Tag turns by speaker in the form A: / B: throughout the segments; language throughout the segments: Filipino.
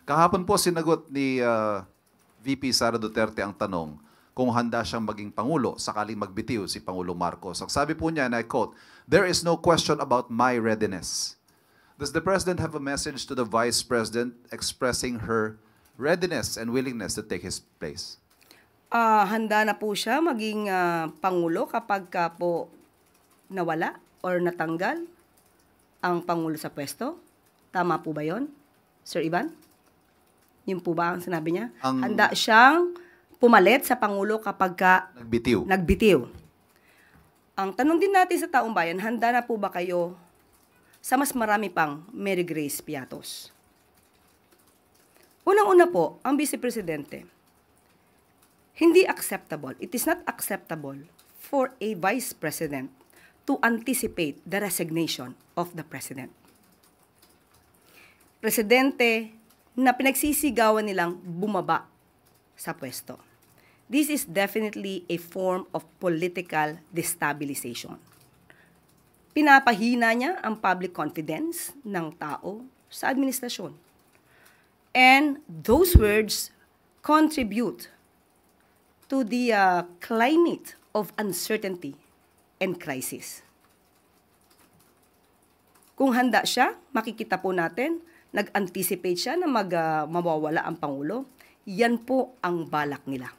A: Kahapon po sinagot ni VP Sara Duterte ang tanong kung handa siyang maging Pangulo sakaling magbitiw si Pangulong Marcos. Ang sabi po niya, and I quote, "There is no question about my readiness." Does the President have a message to the Vice President expressing her readiness and willingness to take his place?
B: Handa na po siya maging Pangulo kapag po nawala or natanggal ang Pangulo sa pwesto. Tama po ba yon, Sir Ivan? Yun po ba ang sinabi niya? Handa siyang pumalit sa Pangulo kapag nagbitiw. Ang tanong din natin sa taong bayan, handa na po ba kayo sa mas marami pang Mary Grace Piatos? Unang-una po, ang Vice Presidente, hindi acceptable, it is not acceptable for a Vice President to anticipate the resignation of the President. Presidente na pinagsisigawan nilang bumaba sa pwesto. This is definitely a form of political destabilization. Pinapahina niya ang public confidence ng tao sa administrasyon. And those words contribute to the climate of uncertainty and crisis. Kung handa siya, makikita po natin, nag-anticipate siya na mawawala ang Pangulo. Yan po ang balak nila.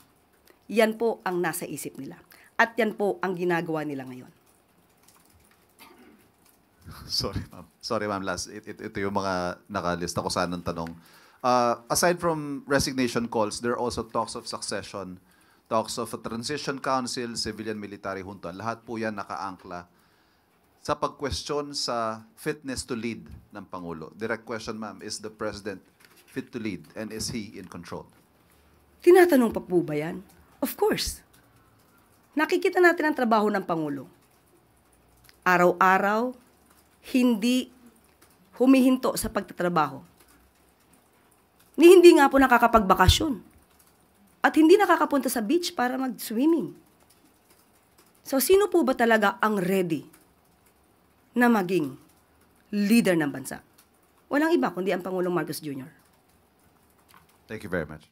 B: Yan po ang nasa isip nila. At yan po ang ginagawa nila ngayon.
A: Sorry, ma'am. Ito yung mga nakalista ko sanang tanong. Aside from resignation calls, there are also talks of succession, talks of a transition council, civilian-military junta. Lahat po yan nakaangkla sa pag-question sa fitness to lead ng Pangulo. Direct question, ma'am, is the President fit to lead and is he in control?
B: Tinatanong pa po ba yan? Of course. Nakikita natin ang trabaho ng Pangulo. Araw-araw, hindi humihinto sa pagtatrabaho. Hindi nga po nakakapagbakasyon. At hindi nakakapunta sa beach para mag-swimming. So, sino po ba talaga ang ready na maging leader ng bansa? Walang iba kundi ang Pangulong Marcos Jr.
A: Thank you very much.